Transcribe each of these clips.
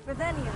Revelio.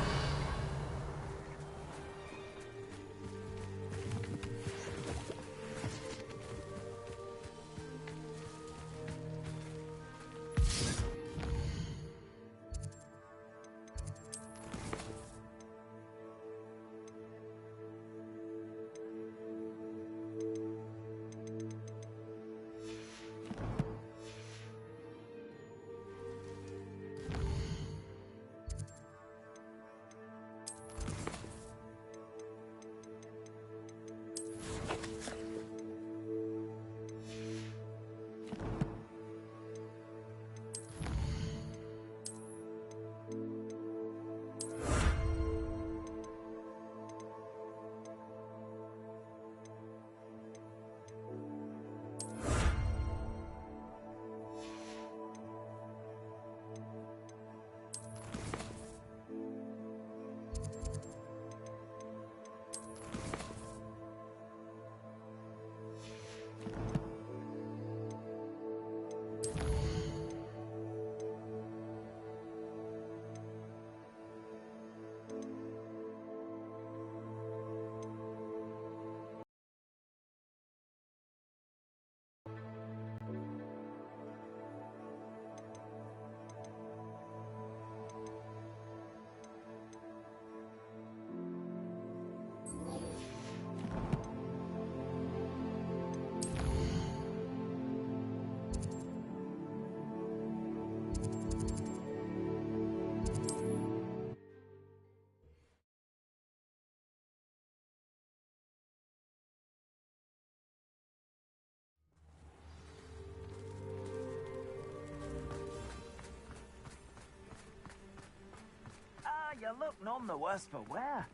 You look none the worse for wear.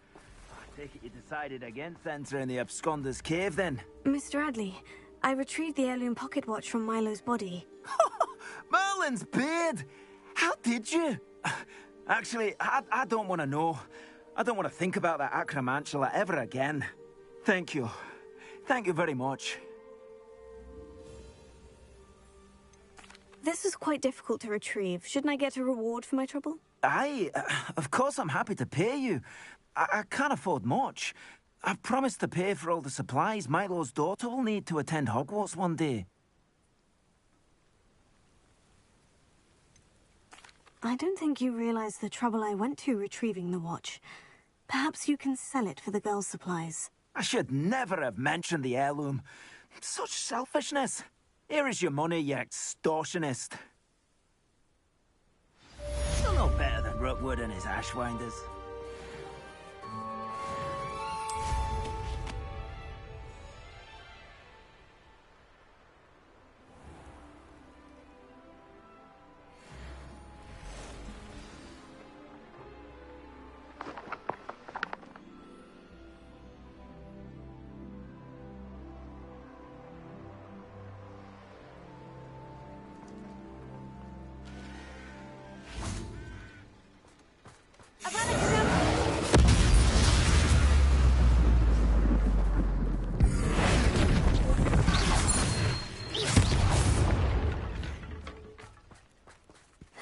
I take it you decided against entering the Absconder's cave, then? Mr. Radley, I retrieved the heirloom pocket watch from Milo's body. Merlin's beard! How did you? Actually, I don't want to know. I don't want to think about that acromantula ever again. Thank you. Thank you very much. This is quite difficult to retrieve. Shouldn't I get a reward for my trouble? Of course I'm happy to pay you. I can't afford much. I've promised to pay for all the supplies Milo's daughter will need to attend Hogwarts one day. I don't think you realize the trouble I went to retrieving the watch. Perhaps you can sell it for the girls' supplies. I should never have mentioned the heirloom. Such selfishness. Here is your money, you extortionist. Still no better than Rookwood and his ashwinders.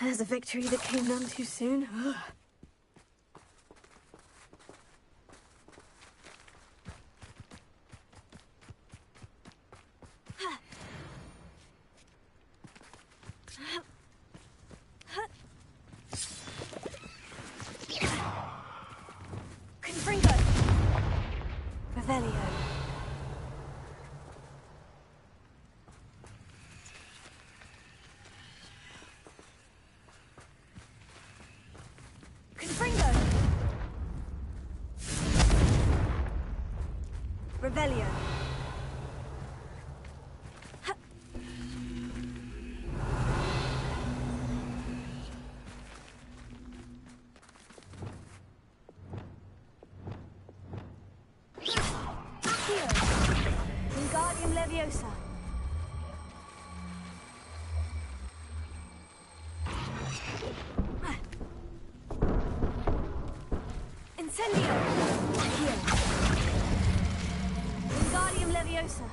There's a victory that came none too soon. Confringo! Revelio. Revelio. Wingardium Leviosa. Incendio! Accio! Wingardium Leviosa!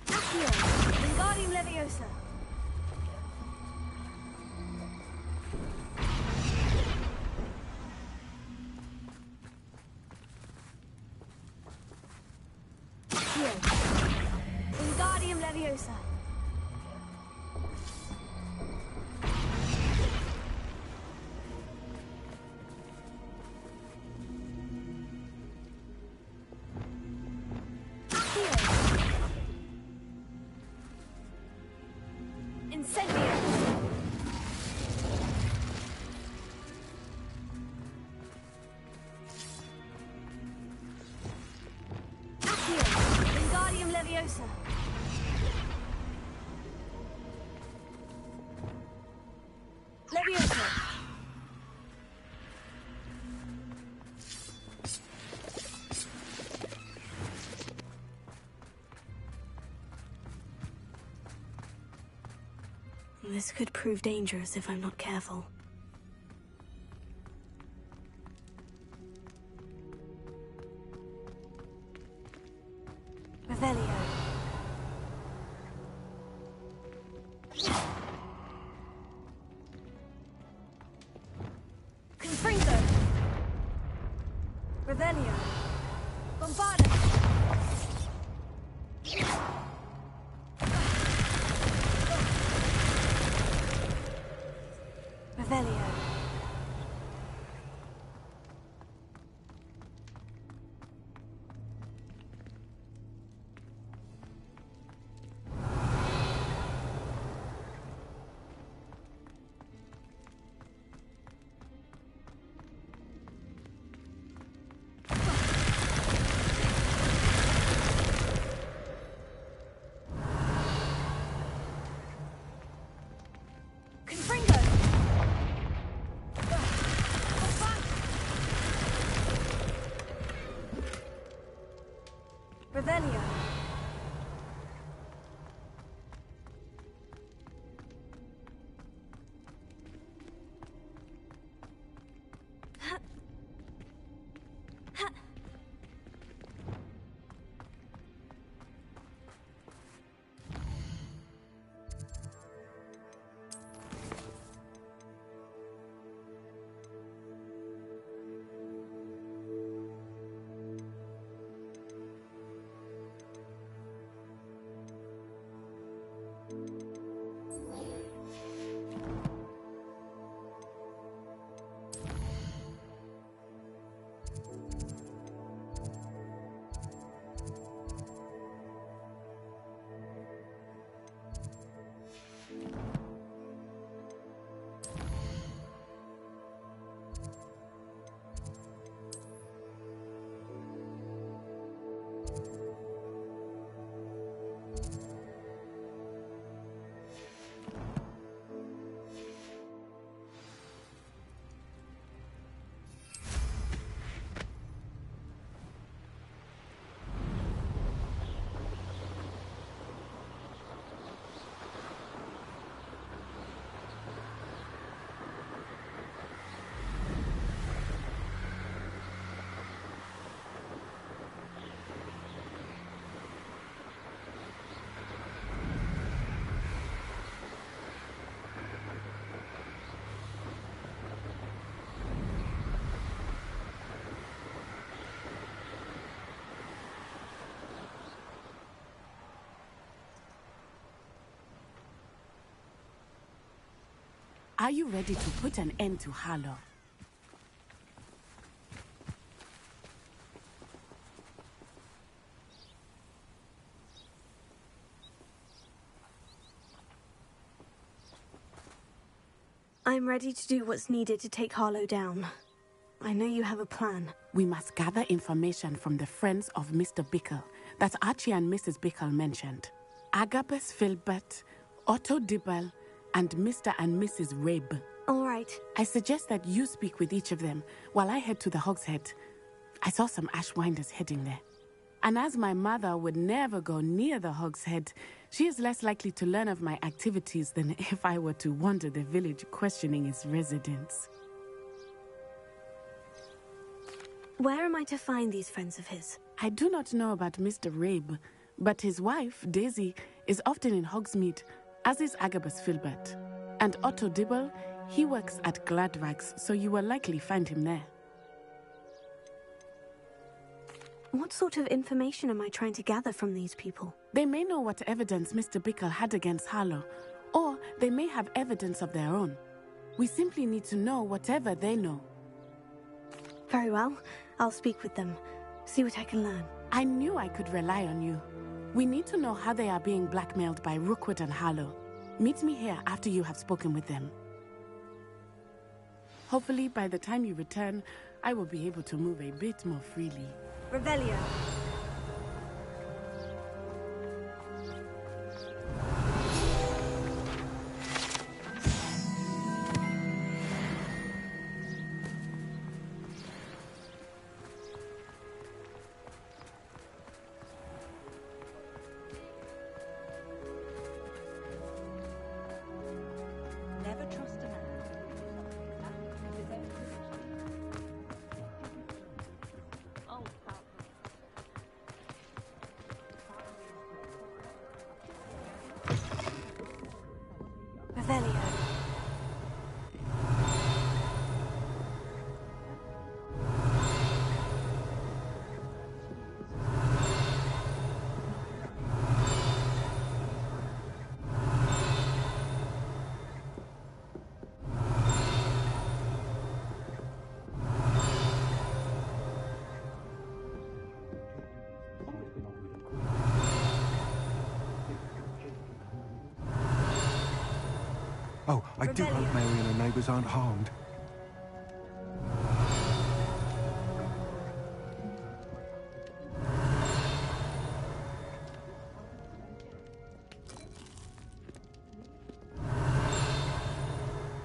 Accio! Wingardium Leviosa! Accio! Wingardium Leviosa! Incendio! Accio! Wingardium Leviosa! Leviosa! This could prove dangerous if I'm not careful. Revelio. Confringo. Revelio. Bombarda. Revelio. Confringo. Revelio. Are you ready to put an end to Harlow? I'm ready to do what's needed to take Harlow down. I know you have a plan. We must gather information from the friends of Mr. Bickle that Archie and Mrs. Bickle mentioned. Agabus Filbert, Otto Dibble, and Mr. and Mrs. Rabe. All right. I suggest that you speak with each of them while I head to the Hogshead. I saw some Ashwinders heading there. And as my mother would never go near the Hogshead, She is less likely to learn of my activities than if I were to wander the village questioning its residents. Where am I to find these friends of his? I do not know about Mr. Rabe, but his wife, Daisy, is often in Hogsmeade, as is Agabus Filbert. And Otto Dibble, he works at Gladrags, so you will likely find him there. What sort of information am I trying to gather from these people? They may know what evidence Mr. Bickle had against Harlow, or they may have evidence of their own. We simply need to know whatever they know. Very well. I'll speak with them. See what I can learn. I knew I could rely on you. We need to know how they are being blackmailed by Rookwood and Harlow. Meet me here after you have spoken with them. Hopefully, by the time you return, I will be able to move a bit more freely. Revelio. Never trust a man. Revelio. Oh, I do hope Mary and her neighbours aren't harmed.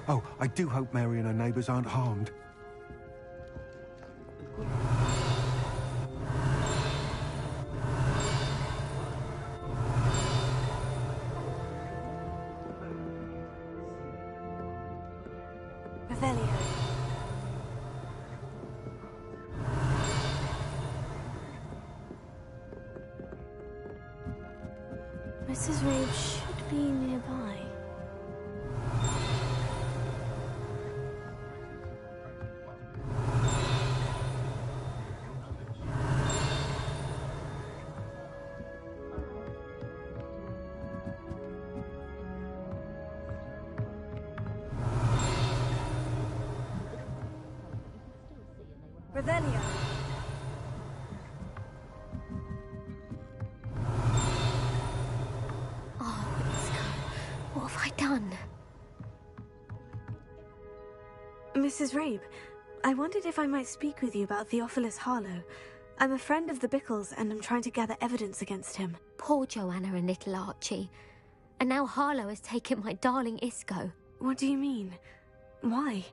Oh, I do hope Mary and her neighbours aren't harmed. Revelio. Mrs. Rabe should be nearby. Revelio. Oh, Isko, what have I done? Mrs. Rabe, I wondered if I might speak with you about Theophilus Harlow. I'm a friend of the Bickles and I'm trying to gather evidence against him. Poor Joanna and little Archie. And now Harlow has taken my darling Isko. What do you mean? Why?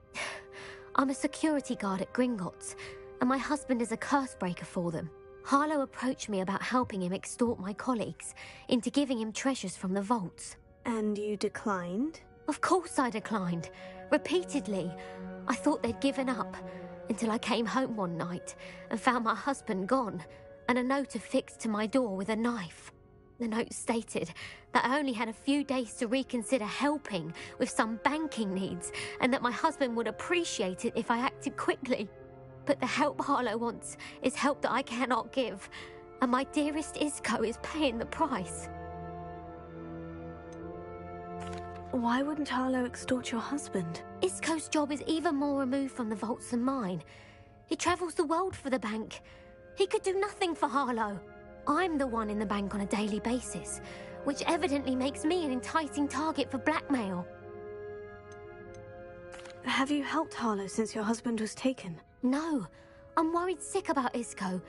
I'm a security guard at Gringotts, and my husband is a curse breaker for them. Harlow approached me about helping him extort my colleagues into giving him treasures from the vaults. And you declined? Of course I declined. Repeatedly. I thought they'd given up, until I came home one night and found my husband gone, and a note affixed to my door with a knife. The note stated that I only had a few days to reconsider helping with some banking needs, and that my husband would appreciate it if I acted quickly. But the help Harlow wants is help that I cannot give, and my dearest Isko is paying the price. Why wouldn't Harlow extort your husband? Isko's job is even more removed from the vaults than mine. He travels the world for the bank. He could do nothing for Harlow. I'm the one in the bank on a daily basis, which evidently makes me an enticing target for blackmail. Have you helped Harlow since your husband was taken? No, I'm worried sick about Isko,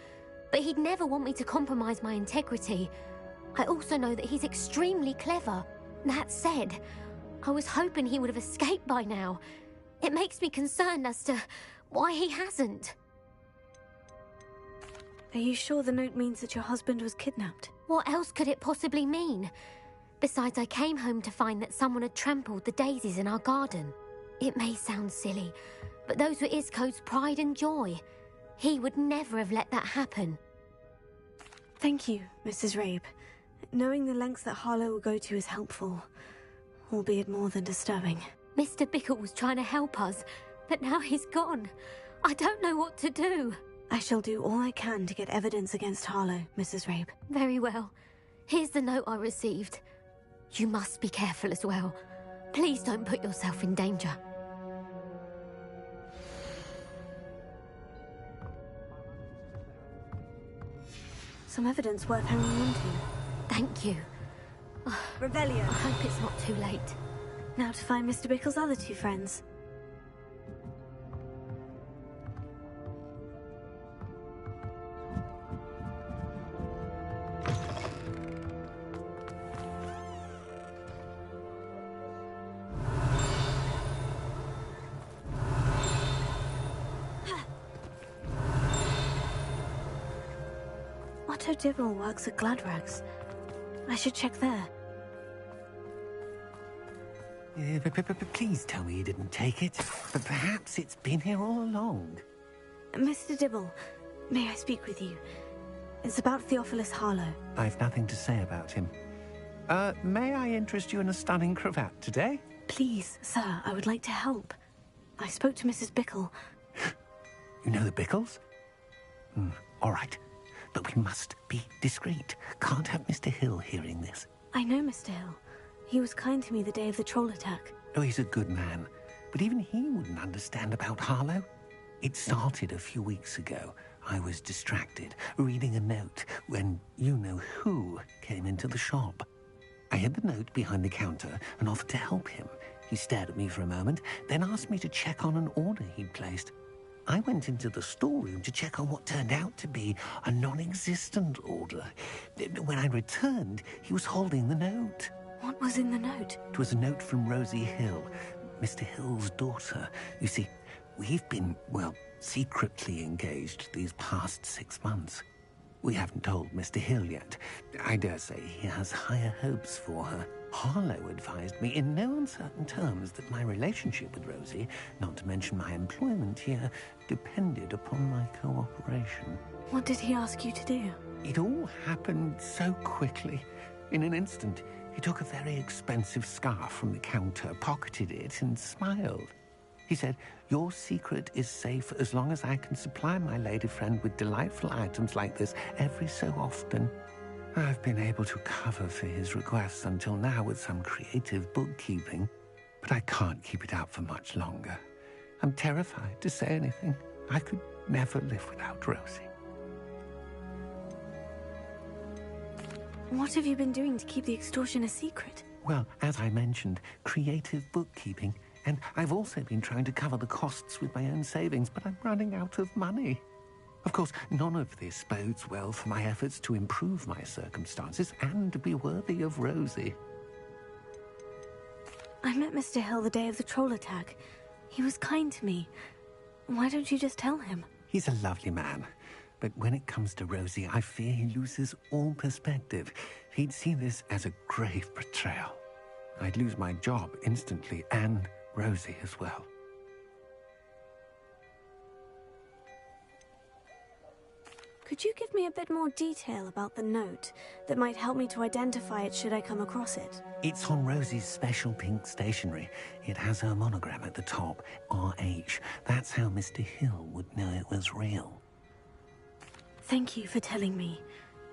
but he'd never want me to compromise my integrity. I also know that he's extremely clever. That said, I was hoping he would have escaped by now. It makes me concerned as to why he hasn't. Are you sure the note means that your husband was kidnapped? What else could it possibly mean? Besides, I came home to find that someone had trampled the daisies in our garden. It may sound silly, but those were Isco's pride and joy. He would never have let that happen. Thank you, Mrs. Rabe. Knowing the lengths that Harlow will go to is helpful, albeit more than disturbing. Mr. Bickle was trying to help us, but now he's gone. I don't know what to do. I shall do all I can to get evidence against Harlow, Mrs. Rabe. Very well. Here's the note I received. You must be careful as well. Please don't put yourself in danger. Some evidence worth hanging on to. Thank you. Revelio. I hope it's not too late. Now to find Mr. Bickle's other two friends. Otto Dibble works at Gladrags. I should check there. Please tell me you didn't take it. But perhaps it's been here all along. Mr. Dibble, may I speak with you? It's about Theophilus Harlow. I've nothing to say about him. May I interest you in a stunning cravat today? Please, sir, I would like to help. I spoke to Mrs. Bickle. You know the Bickles? All right. But we must be discreet. Can't have Mr. Hill hearing this. I know Mr. Hill. He was kind to me the day of the troll attack. Oh, he's a good man. But even he wouldn't understand about Harlow. It started a few weeks ago. I was distracted, reading a note, when you-know-who came into the shop. I hid the note behind the counter and offered to help him. He stared at me for a moment, then asked me to check on an order he'd placed. I went into the storeroom to check on what turned out to be a non-existent order. When I returned, he was holding the note. What was in the note? It was a note from Rosie Hill, Mr. Hill's daughter. You see, we've been, well, secretly engaged these past 6 months. We haven't told Mr. Hill yet. I dare say he has higher hopes for her. Harlow advised me in no uncertain terms that my relationship with Rosie, not to mention my employment here, depended upon my cooperation. What did he ask you to do? It all happened so quickly. In an instant, he took a very expensive scarf from the counter, pocketed it, and smiled. He said, "Your secret is safe as long as I can supply my lady friend with delightful items like this every so often." I've been able to cover for his requests until now with some creative bookkeeping, but I can't keep it up for much longer. I'm terrified to say anything. I could never live without Rosie. What have you been doing to keep the extortion a secret? Well, as I mentioned, creative bookkeeping. And I've also been trying to cover the costs with my own savings, but I'm running out of money. Of course, none of this bodes well for my efforts to improve my circumstances and to be worthy of Rosie. I met Mr. Hill the day of the troll attack. He was kind to me. Why don't you just tell him? He's a lovely man. But when it comes to Rosie, I fear he loses all perspective. He'd see this as a grave betrayal. I'd lose my job instantly, and Rosie as well. Could you give me a bit more detail about the note that might help me to identify it should I come across it? It's on Rosie's special pink stationery. It has her monogram at the top, RH. That's how Mr. Hill would know it was real. Thank you for telling me.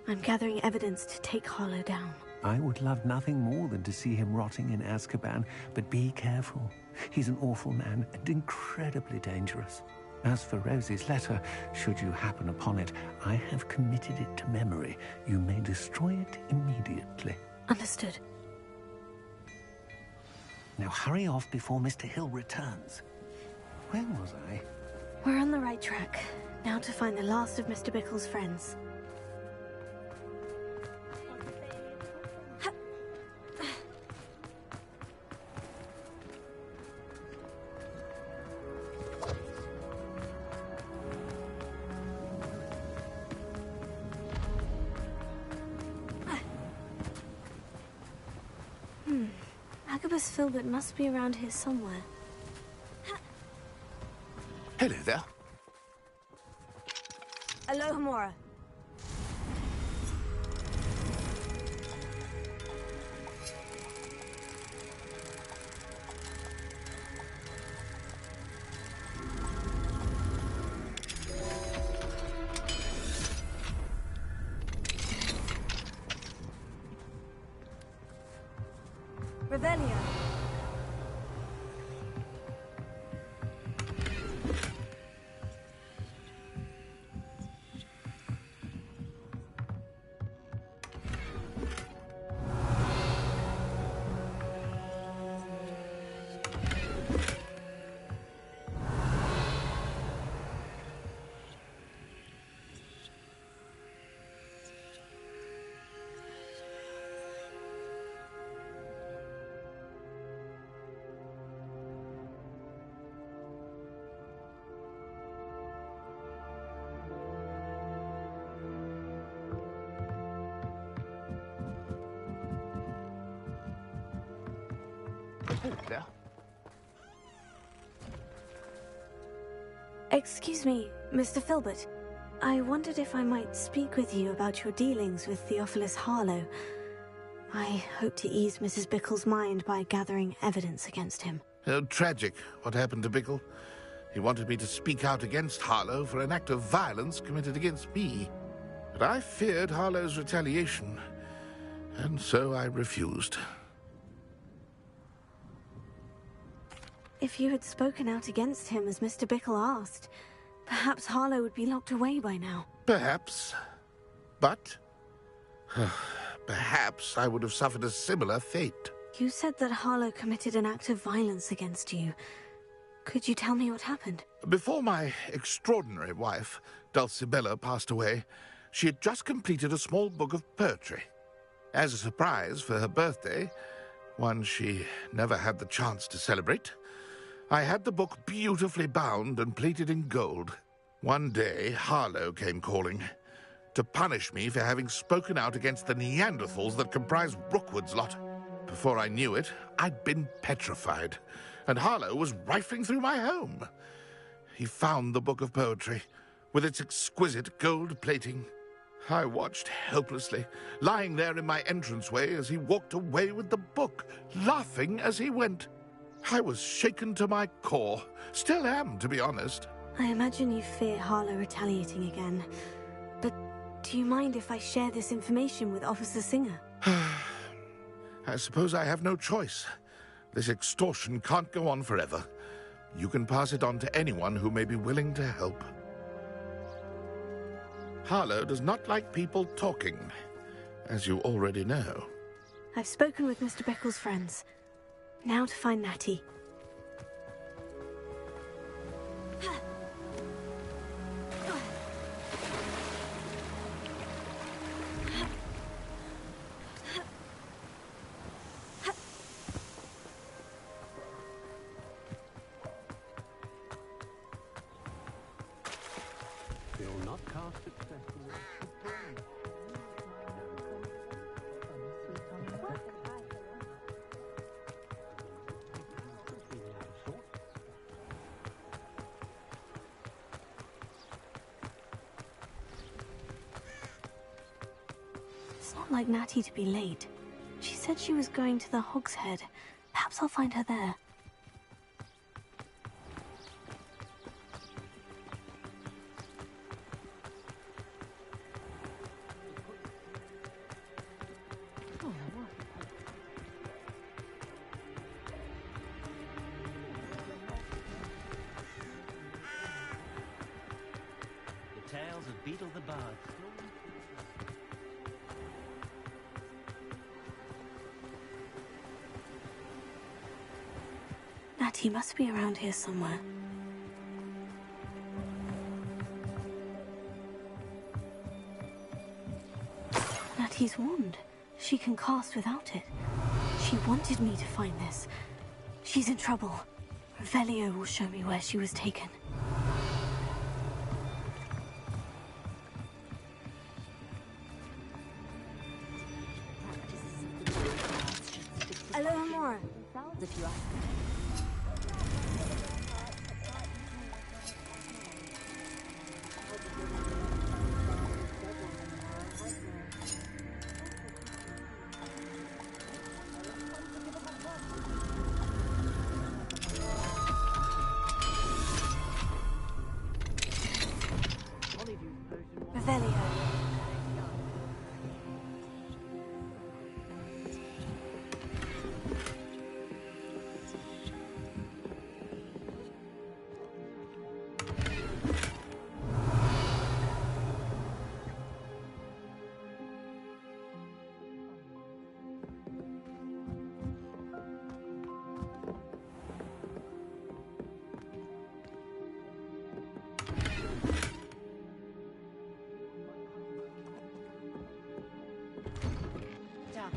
I'm gathering evidence to take Harlow down. I would love nothing more than to see him rotting in Azkaban, but be careful. He's an awful man and incredibly dangerous. As for Rosie's letter, should you happen upon it, I have committed it to memory. You may destroy it immediately. Understood. Now hurry off before Mr. Hill returns. Where was I? We're on the right track. Now to find the last of Mr. Bickle's friends. Agabus Filbert must be around here somewhere. Hello there. Alohomora. Revelio. Hello there. Excuse me, Mr. Filbert. I wondered if I might speak with you about your dealings with Theophilus Harlow. I hope to ease Mrs. Bickle's mind by gathering evidence against him. Tragic, what happened to Bickle. He wanted me to speak out against Harlow for an act of violence committed against me. But I feared Harlow's retaliation, and so I refused. If you had spoken out against him as Mr. Bickle asked, perhaps Harlow would be locked away by now. Perhaps. But perhaps I would have suffered a similar fate. You said that Harlow committed an act of violence against you. Could you tell me what happened? Before my extraordinary wife, Dulcibella, passed away, she had just completed a small book of poetry. As a surprise for her birthday, one she never had the chance to celebrate, I had the book beautifully bound and plated in gold. One day, Harlow came calling to punish me for having spoken out against the Neanderthals that comprise Rookwood's lot. Before I knew it, I'd been petrified, and Harlow was rifling through my home. He found the book of poetry, with its exquisite gold plating. I watched helplessly, lying there in my entranceway as he walked away with the book, laughing as he went. I was shaken to my core. Still am, to be honest. I imagine you fear Harlow retaliating again. But do you mind if I share this information with Officer Singer? I suppose I have no choice. This extortion can't go on forever. You can pass it on to anyone who may be willing to help. Harlow does not like people talking, as you already know. I've spoken with Mr. Bickle's friends. Now to find Natty. It's not like Natty to be late. She said she was going to the Hog's Head. Perhaps I'll find her there. The tales of Beetle the Bard. Natty must be around here somewhere. Natty's wand. She can cast without it. She wanted me to find this. She's in trouble. Revelio will show me where she was taken. Alohomora.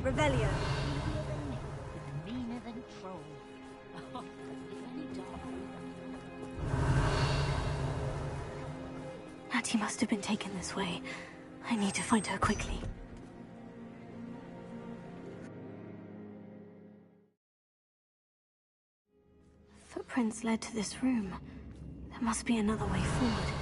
Revelio. Meaner than troll. If any dog. Natty must have been taken this way. I need to find her quickly. Footprints led to this room. There must be another way forward.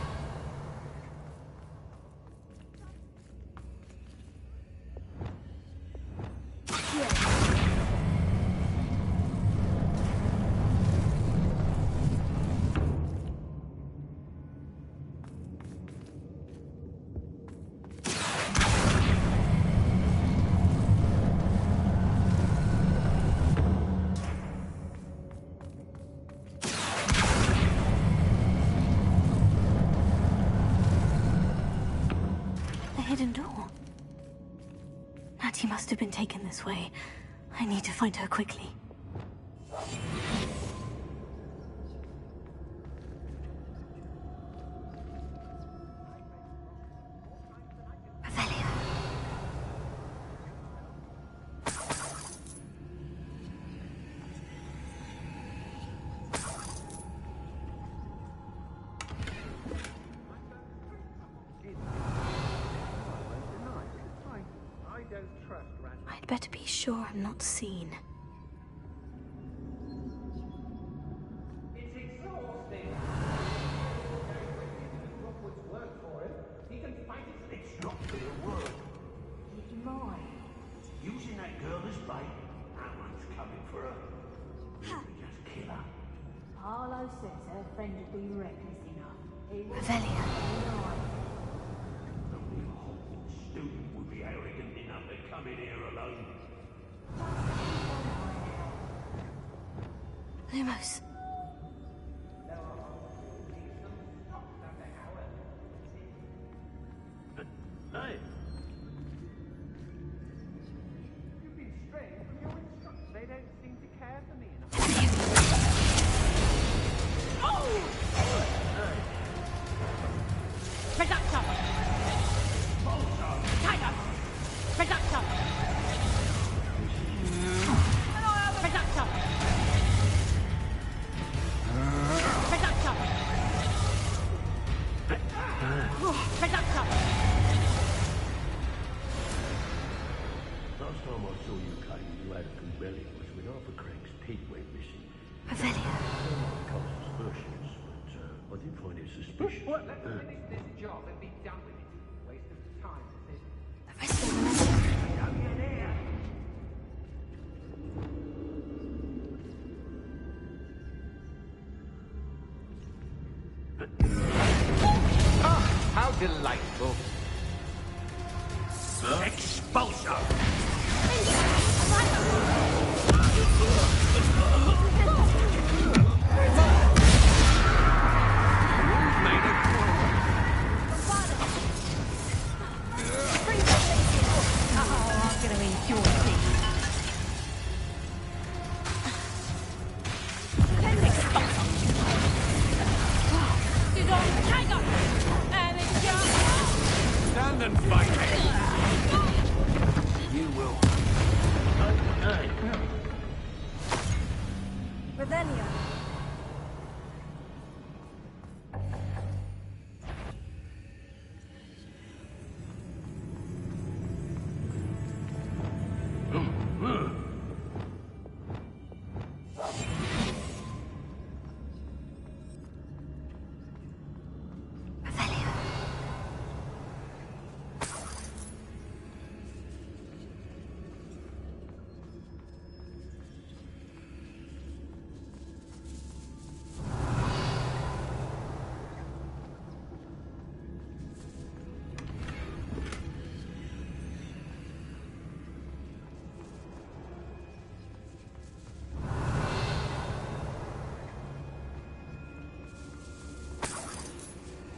Hidden door. Natty must have been taken this way. I need to find her quickly. Revelio. I'd better be sure I'm not seen. It's exhausting. Rockwood's work for him. He can fight it. It's not gonna work. Keep in mind. Using that girl as bait. That one's coming for her. We'll just kill her. Harlow says her friend would be reckless enough. Revelio. Only a Hogwarts student would be arrogant enough to come in here alone. Lumos. Hey, You've been straying from your instructions. They don't seem to care for me enough. Reductor! Tiger! Reductor! Reductor! Reductor! Reductor! last time I saw you came, you had a rebellion was when Arthur Craig's pig went missing. Revelio. Cast aspersions, but I did find it suspicious. Let's finish this job and be done with it. Waste of time, this is. The rest of the message. Ah, how delightful. Expulsion!